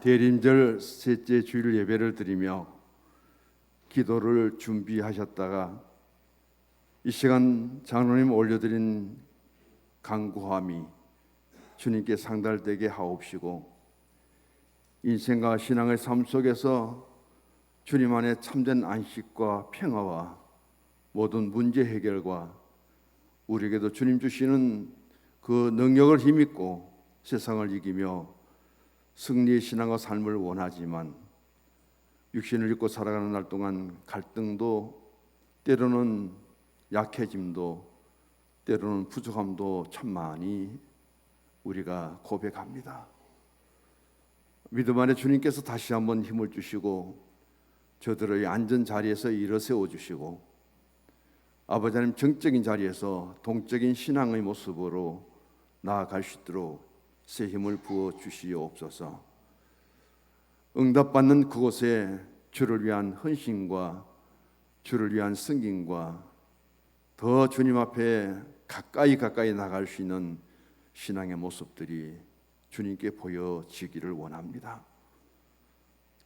대림절 셋째 주일 예배를 드리며 기도를 준비하셨다가 이 시간 장로님 올려드린 간구함이 주님께 상달되게 하옵시고 인생과 신앙의 삶 속에서 주님 안에 참된 안식과 평화와 모든 문제 해결과 우리에게도 주님 주시는 그 능력을 힘입고 세상을 이기며 승리의 신앙과 삶을 원하지만 육신을 입고 살아가는 날 동안 갈등도 때로는 약해짐도 때로는 부족함도 참 많이 우리가 고백합니다. 믿음 안에 주님께서 다시 한번 힘을 주시고 저들의 앉은 자리에서 일어세워 주시고 아버지 하나님 정적인 자리에서 동적인 신앙의 모습으로 나아갈 수 있도록 새 힘을 부어 주시옵소서. 응답받는 그곳에 주를 위한 헌신과 주를 위한 승김과 더 주님 앞에 가까이 나갈 수 있는 신앙의 모습들이 주님께 보여지기를 원합니다.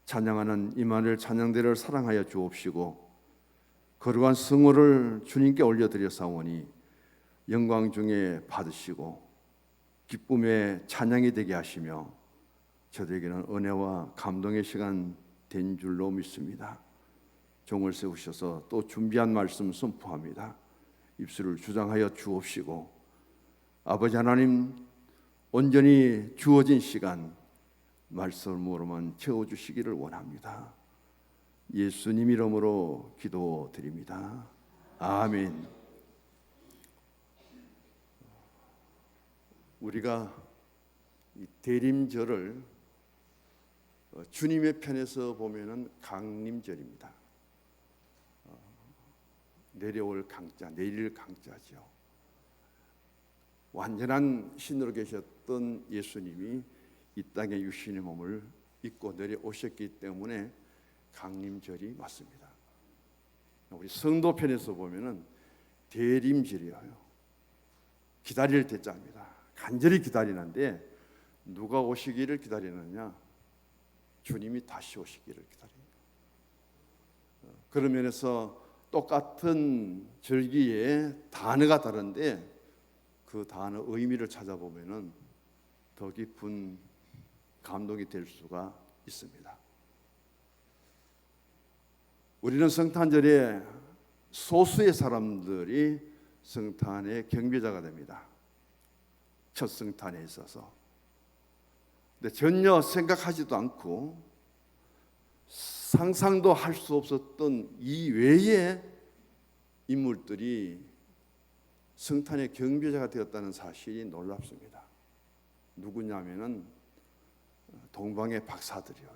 찬양하는 임마누엘 찬양대를 사랑하여 주옵시고 거룩한 성호를 주님께 올려드렸사오니 영광 중에 받으시고 기쁨의 찬양이 되게 하시며 저들에게는 은혜와 감동의 시간 된 줄로 믿습니다. 종을 세우셔서 또 준비한 말씀 선포합니다. 입술을 주장하여 주옵시고 아버지 하나님 온전히 주어진 시간 말씀으로만 채워주시기를 원합니다. 예수님 이름으로 기도드립니다. 아멘. 우리가 이 대림절을 주님의 편에서 보면은 강림절입니다. 내려올 강자, 내릴 강자죠. 완전한 신으로 계셨던 예수님이 이 땅에 육신의 몸을 입고 내려오셨기 때문에 강림절이 맞습니다. 우리 성도편에서 보면은 대림절이에요. 기다릴 때자입니다. 간절히 기다리는데 누가 오시기를 기다리느냐? 주님이 다시 오시기를 기다립니다. 그런 면에서 똑같은 절기의 단어가 다른데 그 단어 의미를 찾아보면은 더 깊은 감동이 될 수가 있습니다. 우리는 성탄절에 소수의 사람들이 성탄의 경배자가 됩니다. 첫 성탄에 있어서. 근데 전혀 생각하지도 않고 상상도 할 수 없었던 이 외의 인물들이 성탄의 경배자가 되었다는 사실이 놀랍습니다. 누구냐면은 동방의 박사들이에요.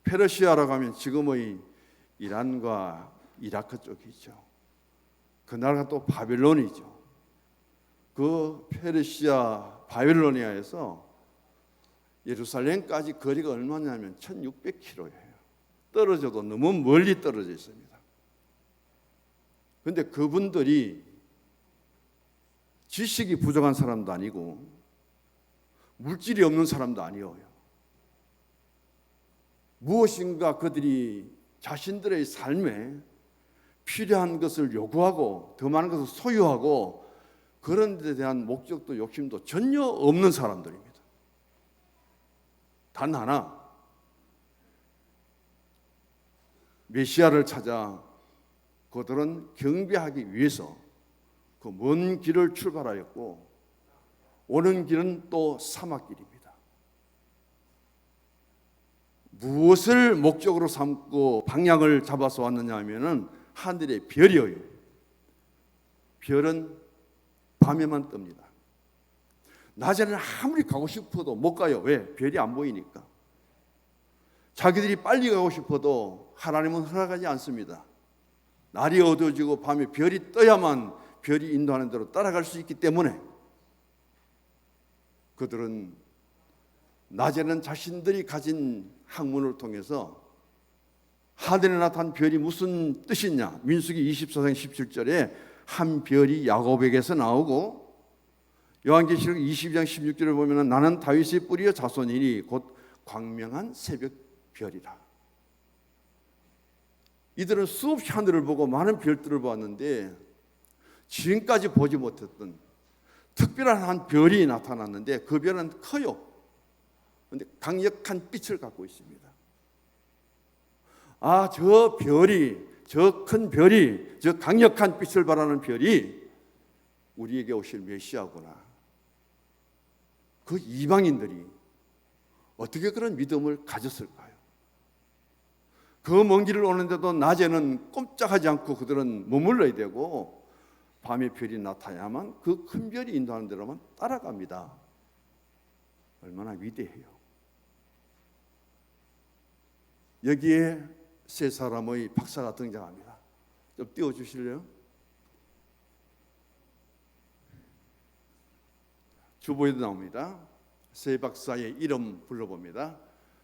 페르시아라고 하면 지금의 이란과 이라크 쪽이죠. 그 나라가 또 바벨론이죠. 그 페르시아 바빌로니아에서 예루살렘까지 거리가 얼마냐면 1600km예요. 떨어져도 너무 멀리 떨어져 있습니다. 그런데 그분들이 지식이 부족한 사람도 아니고 물질이 없는 사람도 아니에요. 무엇인가 그들이 자신들의 삶에 필요한 것을 요구하고 더 많은 것을 소유하고 그런 데 대한 목적도 욕심도 전혀 없는 사람들입니다. 단 하나, 메시아를 찾아 그들은 경배하기 위해서 그 먼 길을 출발하였고 오는 길은 또 사막길입니다. 무엇을 목적으로 삼고 방향을 잡아서 왔느냐 하면은 하늘의 별이에요. 별은 밤에만 뜹니다. 낮에는 아무리 가고 싶어도 못 가요. 왜? 별이 안 보이니까. 자기들이 빨리 가고 싶어도 하나님은 허락하지 않습니다. 날이 어두워지고 밤에 별이 떠야만 별이 인도하는 대로 따라갈 수 있기 때문에 그들은 낮에는 자신들이 가진 학문을 통해서 하늘에 나타난 별이 무슨 뜻이냐? 민수기 24장 17절에 한 별이 야곱에게서 나오고 요한계시록 22장 16절에 보면 나는 다윗의 뿌리와 자손이니 곧 광명한 새벽 별이라. 이들은 수없이 하늘을 보고 많은 별들을 보았는데 지금까지 보지 못했던 특별한 한 별이 나타났는데 그 별은 커요. 그런데 강력한 빛을 갖고 있습니다. 아, 저 별이, 저 큰 별이, 저 강력한 빛을 발하는 별이 우리에게 오실 메시아구나. 그 이방인들이 어떻게 그런 믿음을 가졌을까요? 그 먼 길을 오는데도 낮에는 꼼짝하지 않고 그들은 머물러야 되고 밤에 별이 나타나야만 그 큰 별이 인도하는 대로만 따라갑니다. 얼마나 위대해요. 여기에 세 사람의 박사가 등장합니다. 좀 띄워주실래요? 주보에도 나옵니다. 세 박사의 이름 불러봅니다.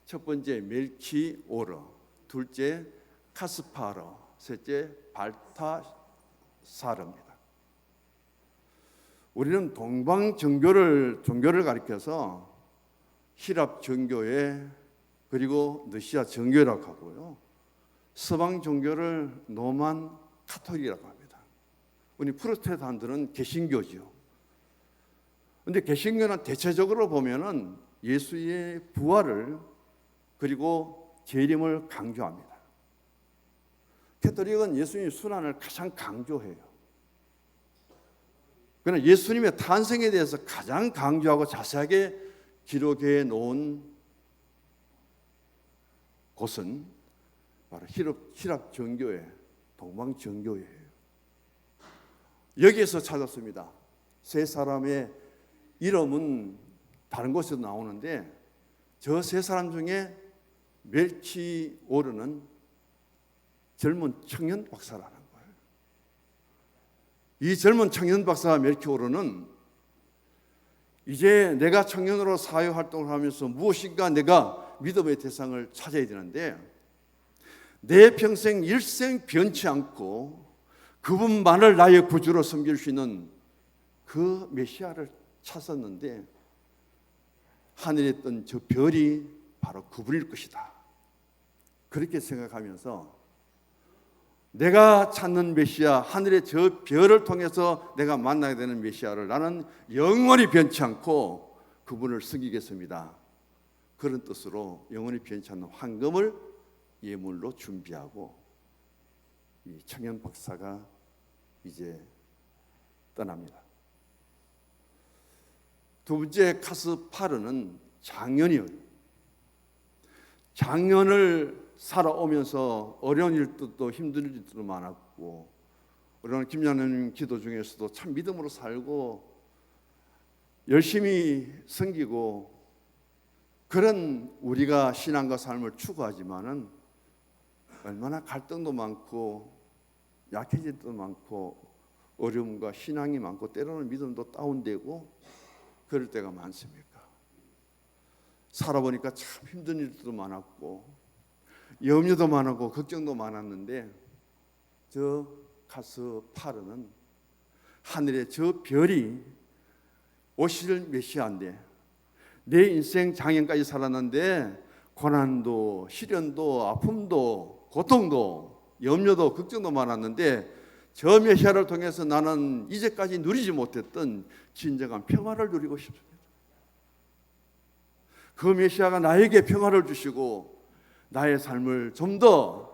첫 번째 멜키오르, 둘째 카스파르, 셋째 발타사르입니다. 우리는 동방 종교를 가리켜서 히랍 종교에 그리고 러시아 정교라고 하고요. 서방 종교를 로만 카톨릭이라고 합니다. 우리 프로테스탄트는 개신교지요. 그런데 개신교는 대체적으로 보면은 예수의 부활을 그리고 재림을 강조합니다. 가톨릭은 예수님의 순환을 가장 강조해요. 그러나 예수님의 탄생에 대해서 가장 강조하고 자세하게 기록해 놓은 곳은 바로 히랍 정교회, 동방 정교회예요. 여기에서 찾았습니다. 세 사람의 이름은 다른 곳에서 나오는데 저 세 사람 중에 멜키오르는 젊은 청년 박사라는 거예요. 이 젊은 청년 박사 멜키오르는 이제 내가 청년으로 사회 활동을 하면서 무엇인가 내가 믿음의 대상을 찾아야 되는데 내 평생 일생 변치 않고 그분만을 나의 구주로 섬길 수 있는 그 메시아를 찾았는데 하늘에 뜬 저 별이 바로 그분일 것이다. 그렇게 생각하면서 내가 찾는 메시아, 하늘의 저 별을 통해서 내가 만나게 되는 메시아를 나는 영원히 변치 않고 그분을 섬기겠습니다. 그런 뜻으로 영원히 변치 않는 황금을 예물로 준비하고 이 청년 박사가 이제 떠납니다. 두 번째 카스파르는 장년이에요. 장년을 살아오면서 어려운 일도 힘든 일도 많았고 우리는 김장로님 기도 중에서도 참 믿음으로 살고 열심히 섬기고 그런 우리가 신앙과 삶을 추구하지만은 얼마나 갈등도 많고 약해질 때도 많고 어려움과 신앙이 많고 때로는 믿음도 다운되고 그럴 때가 많습니까? 살아보니까 참 힘든 일도 많았고 염려도 많았고 걱정도 많았는데 저 카스파르는 하늘에 저 별이 오실 메시아인데 내 인생 장애까지 살았는데 고난도 시련도 아픔도 고통도 염려도 걱정도 많았는데 저 메시아를 통해서 나는 이제까지 누리지 못했던 진정한 평화를 누리고 싶습니다. 그 메시아가 나에게 평화를 주시고 나의 삶을 좀 더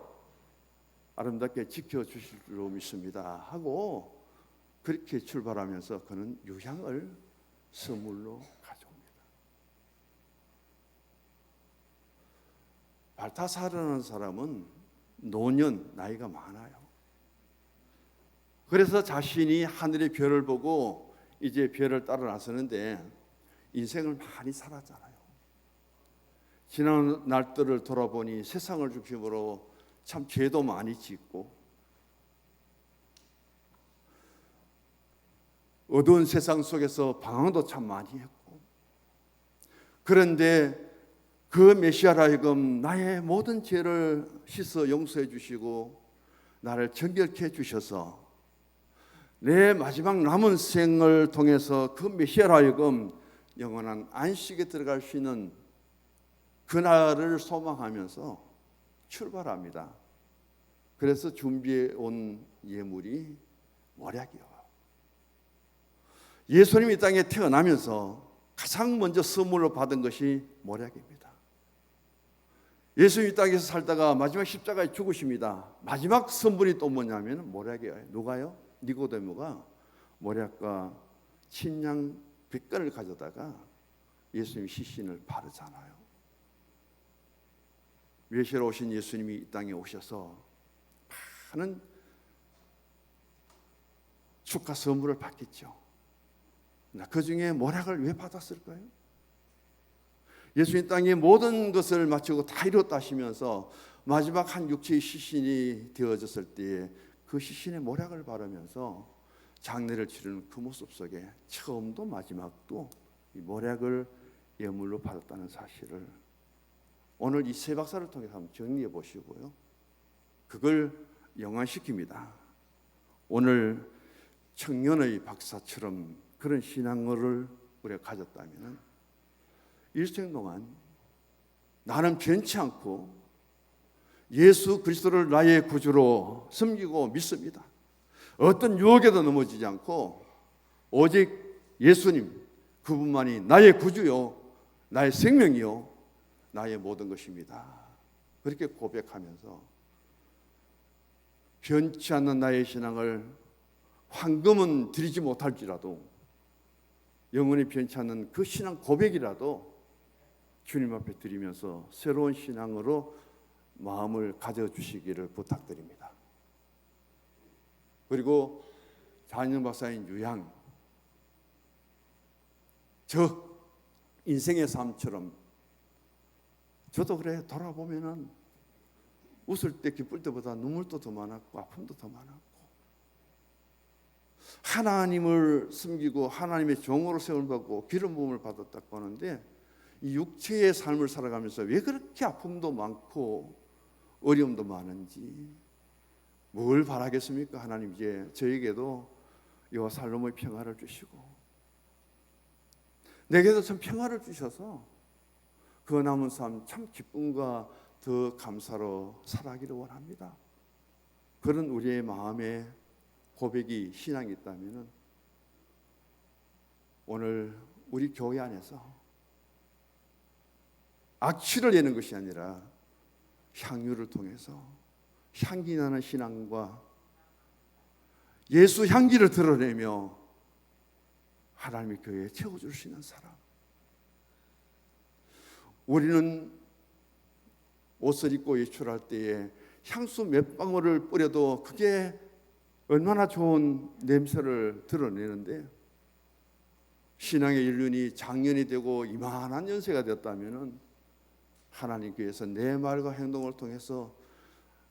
아름답게 지켜주실 줄로 믿습니다 하고 그렇게 출발하면서 그는 유향을 선물로 가져옵니다. 발타사르라는 사람은 노년, 나이가 많아요. 그래서 자신이 하늘의 별을 보고 이제 별을 따라 나서는데 인생을 많이 살았잖아요. 지난 날들을 돌아보니 세상을 중심으로 참 죄도 많이 짓고 어두운 세상 속에서 방황도 참 많이 했고 그런데 그 메시아라 하여금 나의 모든 죄를 씻어 용서해 주시고 나를 정결케 해 주셔서 내 마지막 남은 생을 통해서 그 메시아로 하여금 영원한 안식에 들어갈 수 있는 그날을 소망하면서 출발합니다. 그래서 준비해 온 예물이 모략이요. 예수님이 이 땅에 태어나면서 가장 먼저 선물로 받은 것이 모략입니다. 예수님이 땅에서 살다가 마지막 십자가에 죽으십니다. 마지막 선물이 또 뭐냐면 모략이에요. 누가요? 니고데모가 모략과 침양 100건을 가져다가 예수님 시신을 바르잖아요. 메시아로 오신 예수님이 이 땅에 오셔서 많은 축하 선물을 받겠죠. 그 중에 모략을 왜 받았을까요? 예수님 땅에 모든 것을 마치고 다 이뤘다 하시면서 마지막 한 육체의 시신이 되어졌을 때에 그 시신에 모략을 바르면서 장례를 치르는 그 모습 속에 처음도 마지막도 이 모략을 예물로 받았다는 사실을 오늘 이 세 박사를 통해서 한번 정리해 보시고요. 그걸 영화시킵니다. 오늘 청년의 박사처럼 그런 신앙을 우리가 가졌다면 일생 동안 나는 변치 않고 예수 그리스도를 나의 구주로 섬기고 믿습니다. 어떤 유혹에도 넘어지지 않고 오직 예수님 그분만이 나의 구주요 나의 생명이요 나의 모든 것입니다. 그렇게 고백하면서 변치 않는 나의 신앙을 황금은 드리지 못할지라도 영원히 변치 않는 그 신앙 고백이라도 주님 앞에 드리면서 새로운 신앙으로 마음을 가져주시기를 부탁드립니다. 그리고 장인영 박사인 유양, 저 인생의 삶처럼 저도 그래 돌아보면은 웃을 때 기쁠 때보다 눈물도 더 많았고 아픔도 더 많았고 하나님을 섬기고 하나님의 종으로 세움을 받고 기름 부음을 받았다고 하는데 이 육체의 삶을 살아가면서 왜 그렇게 아픔도 많고 어려움도 많은지 뭘 바라겠습니까? 하나님 이제 저에게도 이 살롬의 평화를 주시고 내게도 참 평화를 주셔서 그 남은 삶 참 기쁨과 더 감사로 살아가기를 원합니다. 그런 우리의 마음에 고백이 신앙이 있다면 오늘 우리 교회 안에서 악취를 내는 것이 아니라 향유를 통해서 향기 나는 신앙과 예수 향기를 드러내며 하나님의 교회에 채워줄 수 있는 사람. 우리는 옷을 입고 외출할 때에 향수 몇 방울을 뿌려도 그게 얼마나 좋은 냄새를 드러내는데 신앙의 연륜이 장년이 되고 이만한 연세가 되었다면 하나님께서 내 말과 행동을 통해서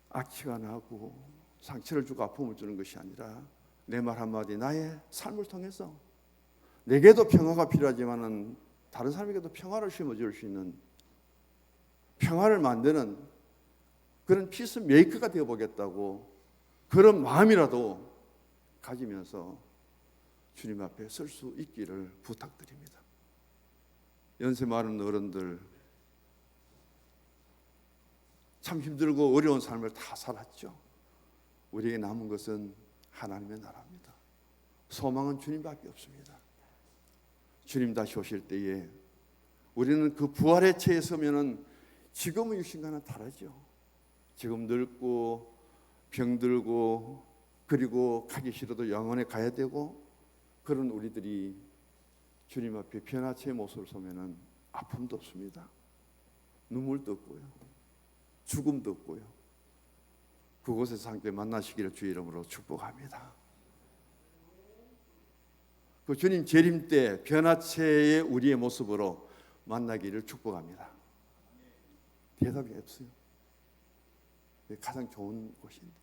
악취가 나고 상처를 주고 아픔을 주는 것이 아니라 내 말 한마디 나의 삶을 통해서 내게도 평화가 필요하지만 다른 사람에게도 평화를 심어줄 수 있는 평화를 만드는 그런 피스 메이커가 되어보겠다고 그런 마음이라도 가지면서 주님 앞에 설 수 있기를 부탁드립니다. 연세 많은 어른들 참 힘들고 어려운 삶을 다 살았죠. 우리에게 남은 것은 하나님의 나라입니다. 소망은 주님밖에 없습니다. 주님 다시 오실 때에 우리는 그 부활의 체에 서면은 지금의 육신과는 다르죠. 지금 늙고 병들고 그리고 가기 싫어도 영원에 가야 되고 그런 우리들이 주님 앞에 변화체의 모습을 서면은 아픔도 없습니다. 눈물도 없고요. 죽음도 없고요. 그곳에서 함께 만나시기를 주의 이름으로 축복합니다. 그 주님 재림 때 변화체의 우리의 모습으로 만나기를 축복합니다. 대답이 없어요. 가장 좋은 곳인데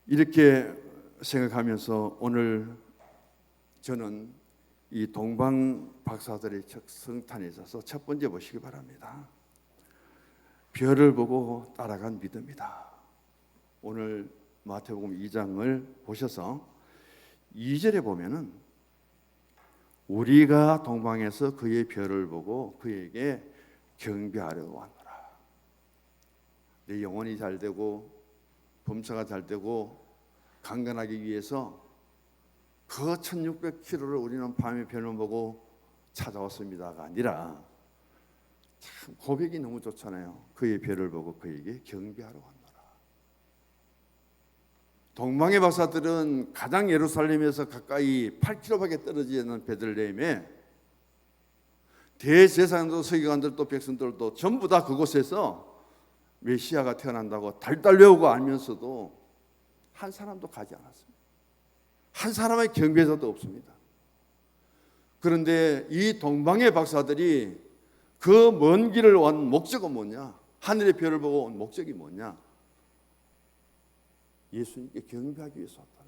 이렇게 생각하면서 오늘 저는 이 동방 박사들의 성탄에 있어서 첫 번째 보시기 바랍니다. 별을 보고 따라간 믿음이다. 오늘 마태복음 2장을 보셔서 2절에 보면은 우리가 동방에서 그의 별을 보고 그에게 경배하려고 하노라. 내 영혼이 잘 되고 범사가 잘 되고 강건하기 위해서 그 1600km를 우리는 밤에 별을 보고 찾아왔습니다가 아니라, 참 고백이 너무 좋잖아요. 그의 별을 보고 그에게 경배하러 왔노라. 동방의 박사들은 가장 예루살렘에서 가까이 8km밖에 떨어지지 않는 베들레헴에 대제사장도 서기관들도 백성들도 전부 다 그곳에서 메시아가 태어난다고 달달 외우고 알면서도 한 사람도 가지 않았습니다. 한 사람의 경배자도 없습니다. 그런데 이 동방의 박사들이 그 먼 길을 온 목적은 뭐냐? 하늘의 별을 보고 온 목적이 뭐냐? 예수님께 경배하기 위해서 왔다.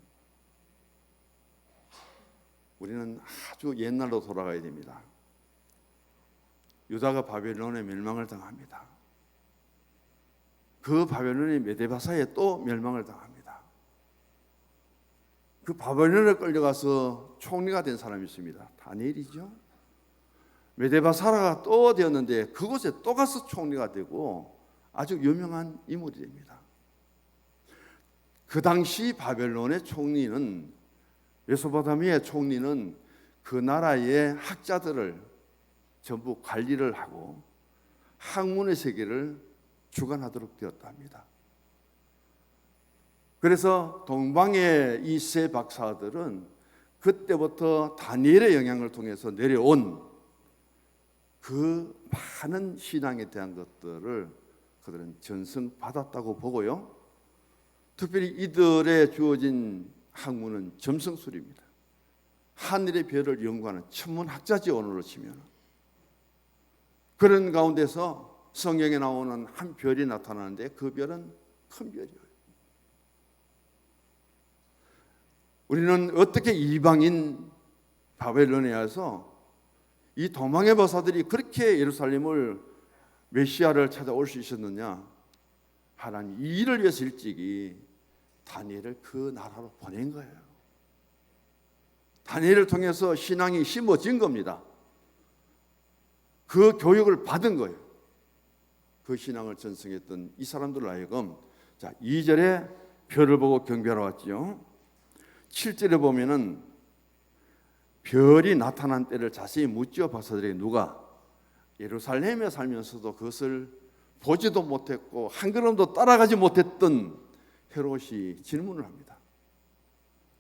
우리는 아주 옛날로 돌아가야 됩니다. 유다가 바벨론의 멸망을 당합니다. 그 바벨론이 메데바사에 또 멸망을 당합니다. 그 바벨론에 끌려가서 총리가 된 사람이 있습니다. 다니엘이죠. 메데바사라가 또 되었는데 그곳에 또 가서 총리가 되고 아주 유명한 인물이 됩니다. 그 당시 바벨론의 총리는, 메소포타미아의 총리는 그 나라의 학자들을 전부 관리를 하고 학문의 세계를 주관하도록 되었답니다. 그래서 동방의 이 세 박사들은 그때부터 다니엘의 영향을 통해서 내려온 그 많은 신앙에 대한 것들을 그들은 전승받았다고 보고요. 특별히 이들의 주어진 학문은 점성술입니다. 하늘의 별을 연구하는 천문학자지, 오늘로 치면. 그런 가운데서 성경에 나오는 한 별이 나타나는데 그 별은 큰 별이에요. 우리는 어떻게 이방인 바벨론에 와서 이 동방의 박사들이 그렇게 예루살렘을 메시아를 찾아올 수 있었느냐? 하나님 이 일을 위해서 일찍이 다니엘을 그 나라로 보낸 거예요. 다니엘을 통해서 신앙이 심어진 겁니다. 그 교육을 받은 거예요. 그 신앙을 전승했던 이 사람들로 하여금, 자, 2절에 별을 보고 경배하러 왔죠. 7절에 보면은 별이 나타난 때를 자세히 묻죠. 박사들에게. 누가? 예루살렘에 살면서도 그것을 보지도 못했고 한 걸음도 따라가지 못했던 헤롯이 질문을 합니다.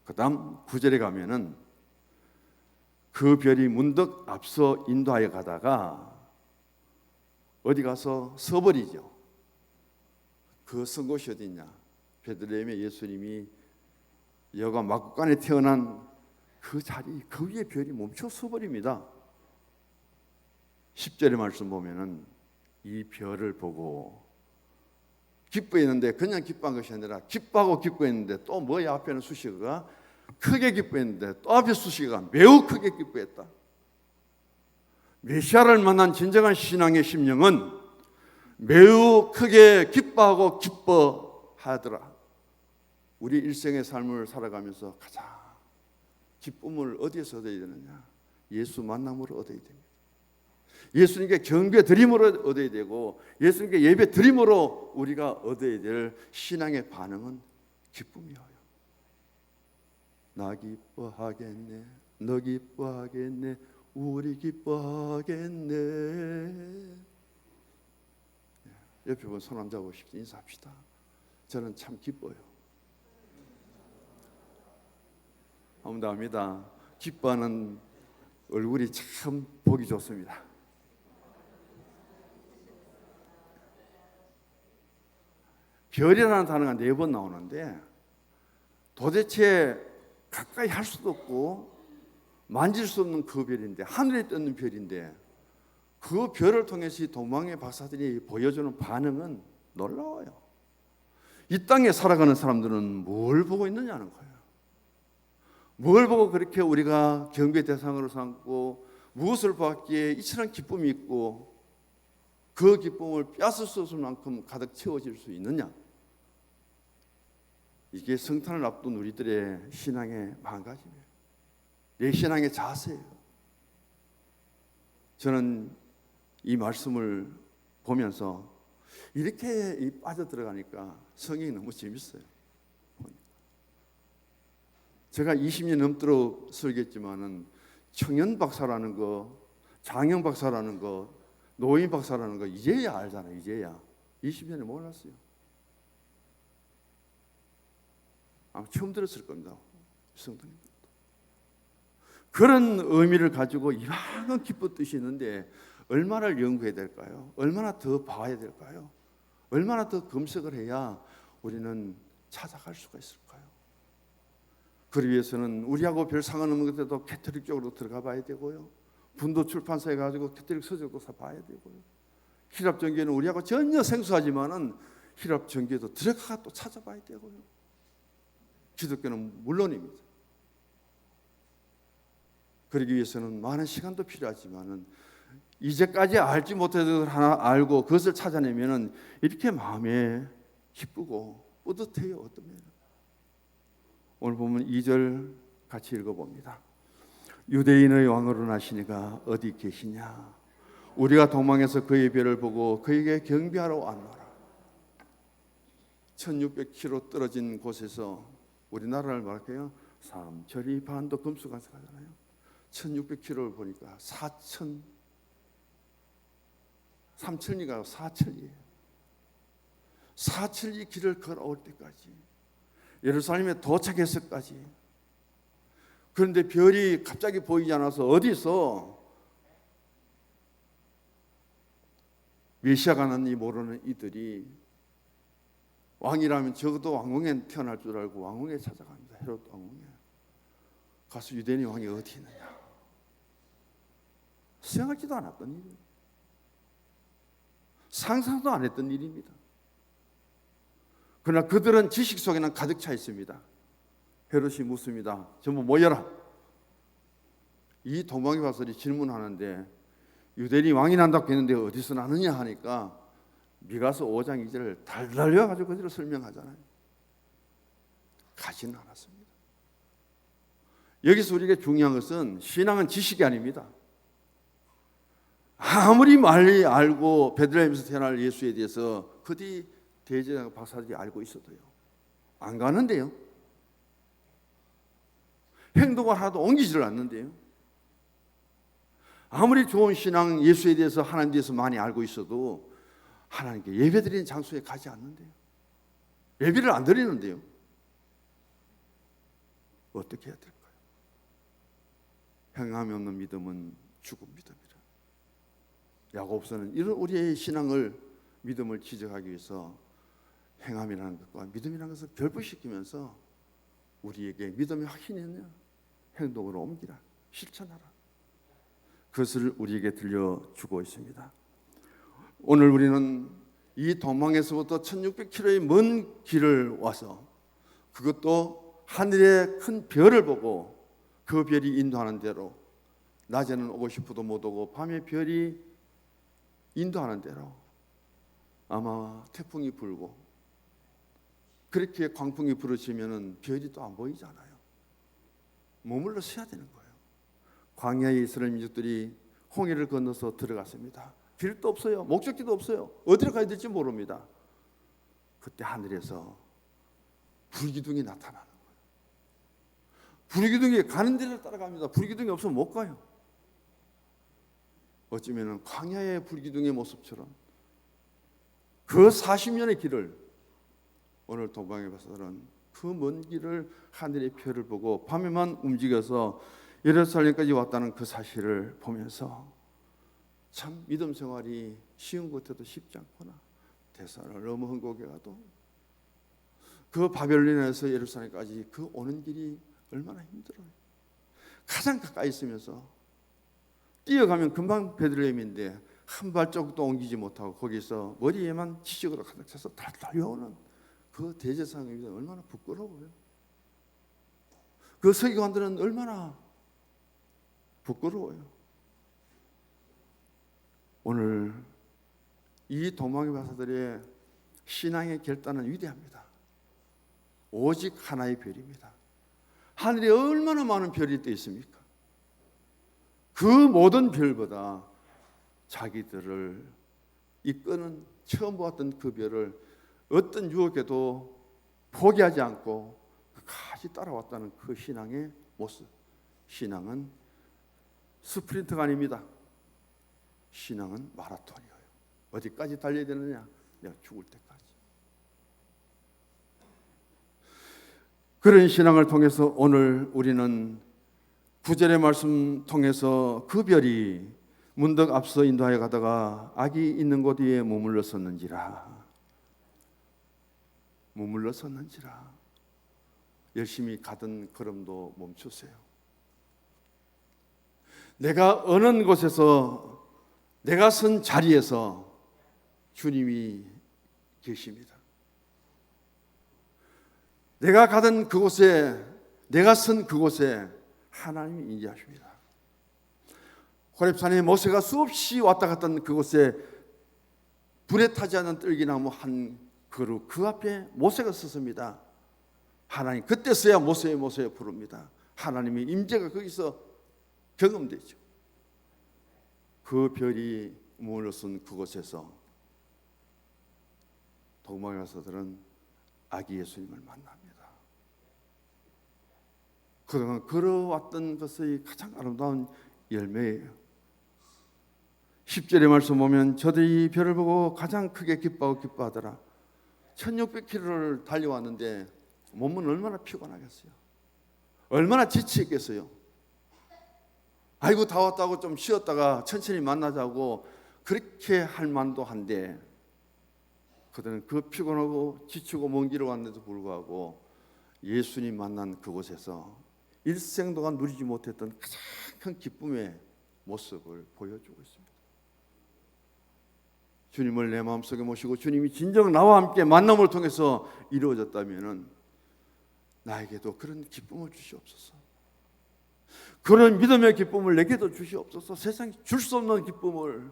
그 다음 9절에 가면은 그 별이 문득 앞서 인도하여 가다가 어디 가서 서버리죠. 그 선 곳이 어디냐? 베들레헴에 예수님이 여가 막국간에 태어난 그 자리, 그 위에 별이 멈춰 서버립니다. 10절의 말씀 보면은 이 별을 보고 기뻐했는데, 그냥 기뻐한 것이 아니라 기뻐하고 기뻐했는데 또 뭐야? 앞에는 수식어가 크게 기뻐했는데 또 앞에 수식어가 매우 크게 기뻐했다. 메시아를 만난 진정한 신앙의 심령은 매우 크게 기뻐하고 기뻐하더라. 우리 일생의 삶을 살아가면서 가장 기쁨을 어디에서 얻어야 되느냐? 예수 만남으로 얻어야 됩니다. 예수님께 경배 드림으로 얻어야 되고, 예수님께 예배 드림으로 우리가 얻어야 될 신앙의 반응은 기쁨이에요. 나 기뻐하겠네, 너 기뻐하겠네, 우리 기뻐하겠네. 옆에 본 손 안 잡고 인사합시다. 저는 참 기뻐요. 아무도 압니다. 기뻐하는 얼굴이 참 보기 좋습니다. 별이라는 단어가 4번 나오는데 도대체 가까이 할 수도 없고 만질 수 없는 그 별인데, 하늘에 뜨는 별인데, 그 별을 통해서 동방의 박사들이 보여주는 반응은 놀라워요. 이 땅에 살아가는 사람들은 뭘 보고 있느냐는 거예요. 뭘 보고 그렇게 우리가 경배 대상으로 삼고 무엇을 보았기에 이처럼 기쁨이 있고 그 기쁨을 빼앗을 수 없을 만큼 가득 채워질 수 있느냐? 이게 성탄을 앞둔 우리들의 신앙의 마음가짐이에요. 내 신앙의 자세예요. 저는 이 말씀을 보면서 이렇게 빠져들어가니까 성경이 너무 재밌어요. 제가 20년 넘도록 설교했지만은 청년 박사라는 거, 장영 박사라는 거, 노인 박사라는 거 이제야 알잖아요. 이제야 20년에 몰랐어요. 아마 처음 들었을 겁니다. 성도님. 그런 의미를 가지고 이만큼 기쁜 뜻이 있는데 얼마나 연구해야 될까요? 얼마나 더 봐야 될까요? 얼마나 더 검색을 해야 우리는 찾아갈 수가 있을까요? 그러기 위해서는 우리하고 별 상관없는 것들도 캐톨릭 쪽으로 들어가 봐야 되고요. 분도 출판사에 가지고 캐톨릭 서적도 봐야 되고요. 히랍 정교회는 우리하고 전혀 생소하지만은 히랍 정교회도 들어가 또 찾아봐야 되고요. 기독교는 물론입니다. 그러기 위해서는 많은 시간도 필요하지만은 이제까지 알지 못했던 것을 하나 알고 그것을 찾아내면은 이렇게 마음에 기쁘고 뿌듯해요. 어떤 면은. 오늘 보면 2절 같이 읽어봅니다. 유대인의 왕으로 나시니가 어디 계시냐? 우리가 도망해서 그의 별을 보고 그에게 경배하러 왔노라. 1600km 떨어진 곳에서 우리나라를 말할게요. 삼천리 반도 금수강서 가잖아요. 1600km를 보니까 3천리가 4천리예요. 4천리 길을 걸어올 때까지 예루살렘에 도착했을까지. 그런데 별이 갑자기 보이지 않아서 어디서 메시아가 났는지 모르는 이들이 왕이라면 적어도 왕궁에 태어날 줄 알고 왕궁에 찾아갑니다. 헤롯 왕궁에 가서 유대인의 왕이 어디 있느냐 생각지도 않았던 일이에요. 상상도 안 했던 일입니다. 그러나 그들은 지식 속에는 가득 차 있습니다. 헤롯이 묻습니다. 전부 모여라. 이 도망이 바설이 질문하는데 유대인이 왕이 난다고 했는데 어디서 나느냐 하니까 미가서 5장 2절을 달달려가지고 그대로 설명하잖아요. 가지는 않았습니다. 여기서 우리에게 중요한 것은 신앙은 지식이 아닙니다. 아무리 많이 알고 베들레헴에서 태어날 예수에 대해서 그 뒤 대제사장 박사들이 알고 있어도요 안 가는데요. 행동을 하나도 옮기지를 않는데요. 아무리 좋은 신앙 예수에 대해서 하나님에 대해서 많이 알고 있어도 하나님께 예배드리는 장소에 가지 않는데요. 예배를 안 드리는데요. 어떻게 해야 될까요? 행함이 없는 믿음은 죽은 믿음이라. 야고보서는 이런 우리의 신앙을 믿음을 지적하기 위해서 행함이라는 것과 믿음이라는 것을 결부시키면서 우리에게 믿음이 확신이 있냐 행동으로 옮기라 실천하라 그것을 우리에게 들려주고 있습니다. 오늘 우리는 이 도망에서부터 1600km의 먼 길을 와서 그것도 하늘의 큰 별을 보고 그 별이 인도하는 대로 낮에는 오고 싶어도 못 오고 밤에 별이 인도하는 대로 아마 태풍이 불고 그렇게 광풍이 불어지면은 별이 또 안 보이잖아요. 머물러 서야 되는 거예요. 광야의 이스라엘 민족들이 홍해를 건너서 들어갔습니다. 길도 없어요. 목적지도 없어요. 어디로 가야 될지 모릅니다. 그때 하늘에서 불기둥이 나타나는 거예요. 불기둥이 가는 데를 따라갑니다. 불기둥이 없으면 못 가요. 어쩌면 광야의 불기둥의 모습처럼 그 40년의 길을 오늘 도방의 박사들은 그 먼 길을 하늘의 별을 보고 밤에만 움직여서 예루살렘까지 왔다는 그 사실을 보면서 참 믿음 생활이 쉬운 것에도 쉽지 않구나. 대산을 너무 험곡에 가도 그 바벨론에서 예루살렘까지 그 오는 길이 얼마나 힘들어요. 가장 가까이 있으면서 뛰어가면 금방 베들레헴인데 한 발자국도 옮기지 못하고 거기서 머리에만 지식으로 가득 차서 달달려오는 그 대제사장이 얼마나 부끄러워요. 그 서기관들은 얼마나 부끄러워요. 오늘 이 도망의 박사들의 신앙의 결단은 위대합니다. 오직 하나의 별입니다. 하늘에 얼마나 많은 별이 떠 있습니까? 그 모든 별보다 자기들을 이끄는 처음 보았던 그 별을 어떤 유혹에도 포기하지 않고 끝까지 따라왔다는 그 신앙의 모습. 신앙은 스프린트가 아닙니다. 신앙은 마라톤이에요. 어디까지 달려야 되느냐? 내가 죽을 때까지. 그런 신앙을 통해서 오늘 우리는 9절의 말씀 통해서 그 별이 문득 앞서 인도하여 가다가 악이 있는 곳 위에 머물러 섰는지라 열심히 가던 걸음도 멈추세요. 내가 어느 곳에서 내가 선 자리에서 주님이 계십니다. 내가 가던 그곳에, 내가 선 그곳에 하나님이 임재하십니다. 호렙산에 모세가 수없이 왔다 갔던 그곳에 불에 타지 않는 뜰기나무 한 그루, 그 앞에 모세가 섰습니다. 하나님, 그때서야 모세 부릅니다. 하나님의 임재가 거기서 경험되죠. 그 별이 머물러 선 그곳에서 도망에 가서들은 아기 예수님을 만납니다. 그동안 걸어왔던 것의 가장 아름다운 열매예요. 10절의 말씀 보면 저들이 별을 보고 가장 크게 기뻐하더라. 1600km를 달려왔는데 몸은 얼마나 피곤하겠어요. 얼마나 지치겠어요. 아이고 다 왔다고 좀 쉬었다가 천천히 만나자고 그렇게 할 만도 한데 그들은 그 피곤하고 지치고 먼 길을 왔는데도 불구하고 예수님 만난 그곳에서 일생 동안 누리지 못했던 가장 큰 기쁨의 모습을 보여주고 있습니다. 주님을 내 마음속에 모시고 주님이 진정 나와 함께 만남을 통해서 이루어졌다면 나에게도 그런 기쁨을 주시옵소서. 그런 믿음의 기쁨을 내게도 주시옵소서. 세상에 줄 수 없는 기쁨을.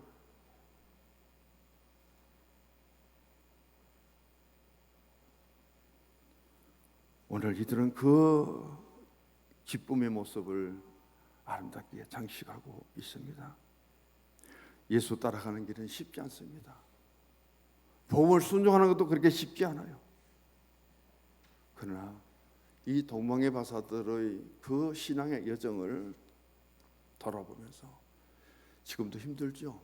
오늘 이들은 그 기쁨의 모습을 아름답게 장식하고 있습니다. 예수 따라가는 길은 쉽지 않습니다. 복음을 순종하는 것도 그렇게 쉽지 않아요. 그러나 이 동방의 바사들의 그 신앙의 여정을 돌아보면서 지금도 힘들죠.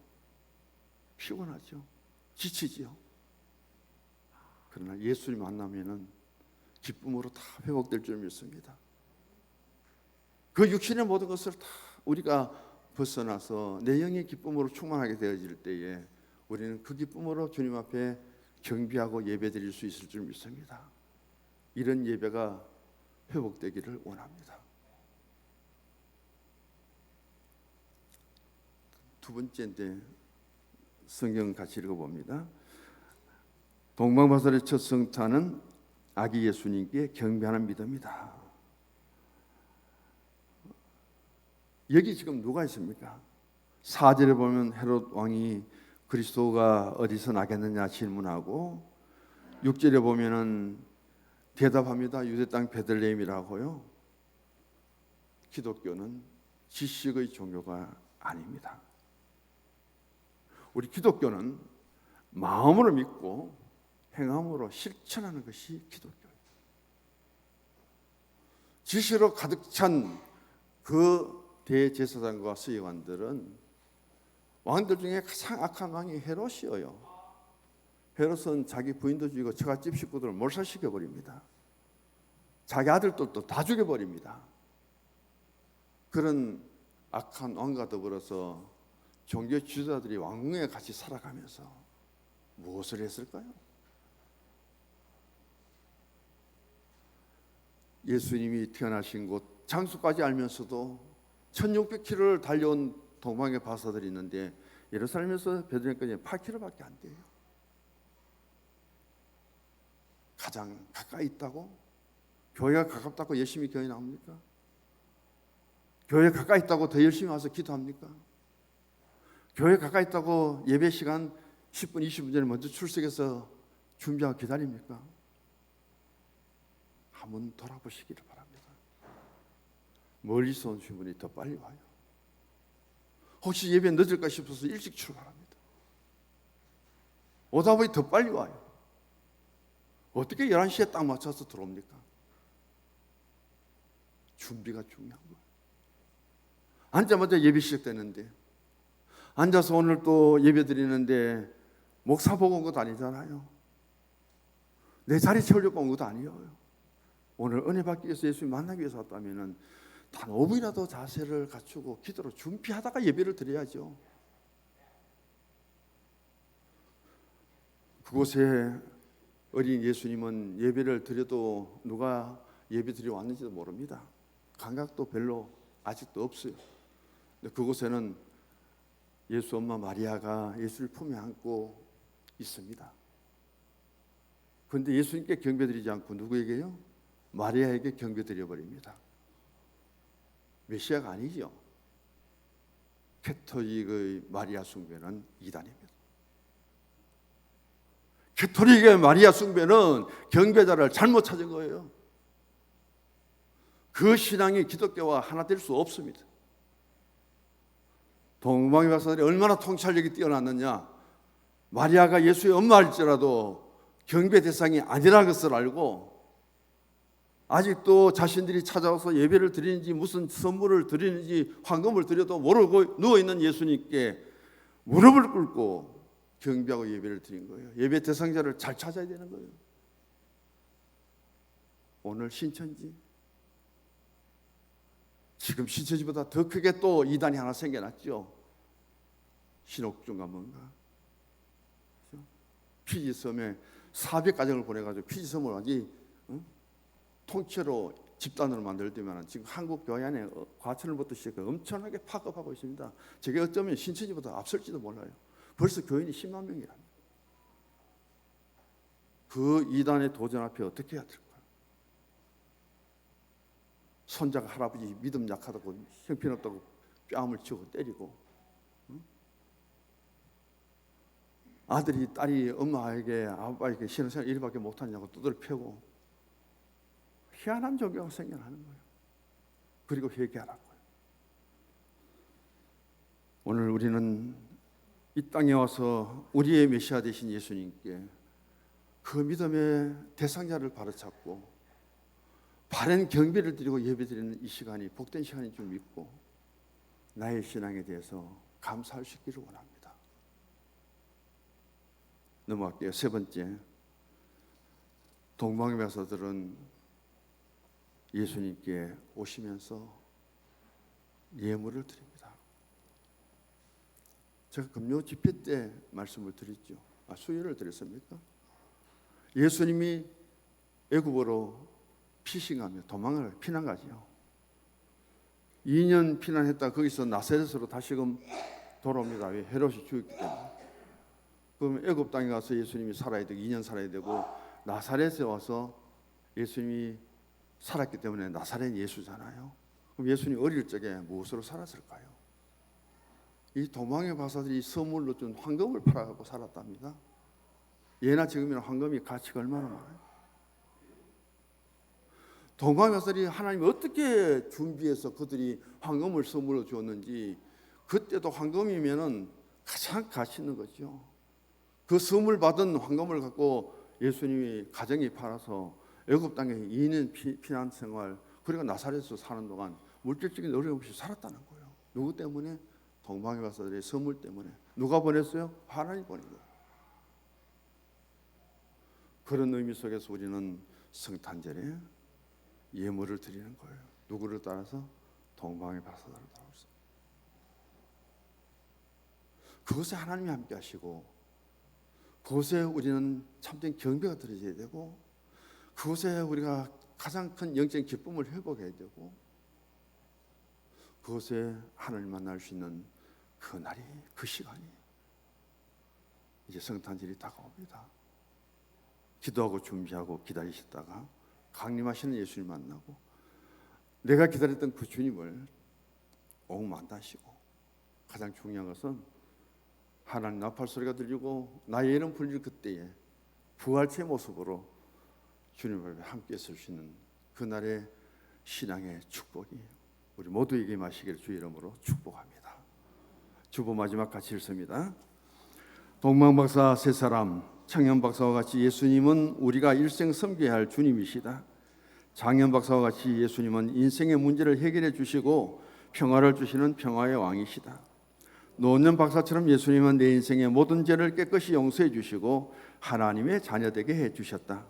피곤하죠. 지치죠. 그러나 예수님 만나면은 기쁨으로 다 회복될 줄 믿습니다. 그 육신의 모든 것을 다 우리가 벗어나서 내 영의 기쁨으로 충만하게 되어질 때에 우리는 그 기쁨으로 주님 앞에 경배하고 예배드릴 수 있을 줄 믿습니다. 이런 예배가 회복되기를 원합니다. 두 번째인데 성경 같이 읽어봅니다. 동방바살의 첫 성탄은 아기 예수님께 경배하는 믿음이다. 여기 지금 누가 있습니까? 4절에 보면 헤롯 왕이 그리스도가 어디서 나겠느냐 질문하고 6절에 보면은 대답합니다. 유대 땅 베들레헴이라고요. 기독교는 지식의 종교가 아닙니다. 우리 기독교는 마음으로 믿고 행함으로 실천하는 것이 기독교예요. 지식으로 가득 찬 그 대제사장과 서기관들은 왕들 중에 가장 악한 왕이 헤롯이에요. 헤롯은 자기 부인도 죽이고 처갓집 식구들을 몰살시켜버립니다. 자기 아들들도 다 죽여버립니다. 그런 악한 왕과 더불어서 종교 지도자들이 왕궁에 같이 살아가면서 무엇을 했을까요? 예수님이 태어나신 곳 장소까지 알면서도 1600km를 달려온 동방의 바사들이 있는데 예루살렘에서 베들레헴까지 8km밖에 안 돼요. 가장 가까이 있다고? 교회가 가깝다고 열심히 교회 나옵니까? 교회 가까이 있다고 더 열심히 와서 기도합니까? 교회 가까이 있다고 예배 시간 10분, 20분 전에 먼저 출석해서 준비하고 기다립니까? 한번 돌아보시기를 바랍니다. 멀리서 오신 분이 더 빨리 와요. 혹시 예배 늦을까 싶어서 일찍 출발합니다. 오다 보니 더 빨리 와요. 어떻게 11시에 딱 맞춰서 들어옵니까? 준비가 중요한 거예요. 앉자마자 예배 시작되는데, 앉아서 오늘 또 예배 드리는데 목사 보고 온 것도 아니잖아요. 내 자리 채우려고 온 것도 아니에요. 오늘 은혜 받기 위해서 예수님 만나기 위해서 왔다면 단 5분이라도 자세를 갖추고 기도로 준비하다가 예배를 드려야죠. 그곳에 어린 예수님은 예배를 드려도 누가 예배 드리러 왔는지도 모릅니다. 감각도 별로 아직도 없어요. 근데 그곳에는 예수 엄마 마리아가 예수를 품에 안고 있습니다. 그런데 예수님께 경배드리지 않고 누구에게요? 마리아에게 경배드려 버립니다. 메시아가 아니죠. 캐토릭의 마리아 숭배는 이단입니다. 캐토릭의 마리아 숭배는 경배자를 잘못 찾은 거예요. 그 신앙이 기독교와 하나 될 수 없습니다. 동방의 박사들이 얼마나 통찰력이 뛰어났느냐. 마리아가 예수의 엄마일지라도 경배 대상이 아니라는 것을 알고 아직도 자신들이 찾아와서 예배를 드리는지 무슨 선물을 드리는지 황금을 드려도 모르고 누워있는 예수님께 무릎을 꿇고 경배하고 예배를 드린 거예요. 예배 대상자를 잘 찾아야 되는 거예요. 오늘 신천지, 지금 신천지보다 더 크게 또 이단이 하나 생겨났죠. 신옥중가 뭔가 피지섬에 400가정을 보내가지고 피지섬을 아주 통째로 집단으로 만들더만 지금 한국 교회 안에 과천을부터 시작해 엄청나게 파급하고 있습니다. 저게 어쩌면 신천지보다 앞설지도 몰라요. 벌써 교인이 10만 명이랍니다. 그 이단의 도전 앞에 어떻게 해야 될까요? 손자가 할아버지 믿음 약하다고 형편없다고 뺨을 치고 때리고, 아들이 딸이 엄마에게 아빠에게 신앙생활 일밖에 못하냐고 두들 패고 희한한 종교가 생겨나는 거예요. 그리고 회개하라고요. 오늘 우리는 이 땅에 와서 우리의 메시아 되신 예수님께 그 믿음의 대상자를 바로잡고 바른 경배를 드리고 예배드리는 이 시간이 복된 시간인 줄 믿고 나의 신앙에 대해서 감사할 수 있기를 원합니다. 넘어갈게요. 세 번째, 동방의 박사들은 예수님께 오시면서 예물을 드립니다. 제가 금요 집회 때 말씀을 드렸죠. 수요일을 드렸습니까? 예수님이 애굽으로 피신하며 도망을 피난 가지요. 2년 피난했다 거기서 나사렛으로 다시금 돌아옵니다. 왜? 헤롯이 죽였기 때문에. 그럼 애굽 땅에 가서 예수님이 살아야 되고 2년 살아야 되고 나사렛에 와서 예수님이 살았기 때문에 나사렛 예수잖아요. 그럼 예수님이 어릴 적에 무엇으로 살았을까요? 이 도망의 박사들이 선물로 준 황금을 팔아가지고 살았답니다. 예나 지금이나 황금이 가치가 얼마나 많아요. 도망의 박사들이 하나님이 어떻게 준비해서 그들이 황금을 선물로 주었는지, 그때도 황금이면은 가장 가치 있는 거죠. 그 선물 받은 황금을 갖고 예수님이 가정이 팔아서 애굽 땅에 2년 피난 생활, 그리고 나사렛에서 사는 동안 물질적인 어려움 없이 살았다는 거예요. 누구 때문에? 동방의 박사들의 선물 때문에. 누가 보냈어요? 하나님 보낸 거예요. 그런 의미 속에서 우리는 성탄절에 예물을 드리는 거예요. 누구를 따라서? 동방의 박사들을 따라서. 그것에 하나님이 함께 하시고, 그것에 우리는 참된 경배가 드려져야 되고, 그것에 우리가 가장 큰 영적인 기쁨을 회복해야 되고, 그것에 하나님 만날 수 있는 그 날이, 그 시간이 이제 성탄절이 다가옵니다. 기도하고 준비하고 기다리셨다가 강림하시는 예수님 만나고, 내가 기다렸던 그 주님을 옥 만나시고, 가장 중요한 것은 하나님 나팔 소리가 들리고 나의 이름 불릴 그때에 부활체의 모습으로 주님 앞에 함께 설 수 있는 그날의 신앙의 축복이 우리 모두에게 마시기를 주의 이름으로 축복합니다. 주보 마지막 같이 읽습니다. 동방박사 세 사람, 창현 박사와 같이 예수님은 우리가 일생 섬겨야 할 주님이시다. 장현 박사와 같이 예수님은 인생의 문제를 해결해 주시고 평화를 주시는 평화의 왕이시다. 노년 박사처럼 예수님은 내 인생의 모든 죄를 깨끗이 용서해 주시고 하나님의 자녀되게 해 주셨다.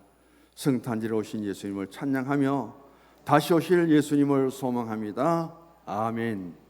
성탄절에 오신 예수님을 찬양하며 다시 오실 예수님을 소망합니다. 아멘.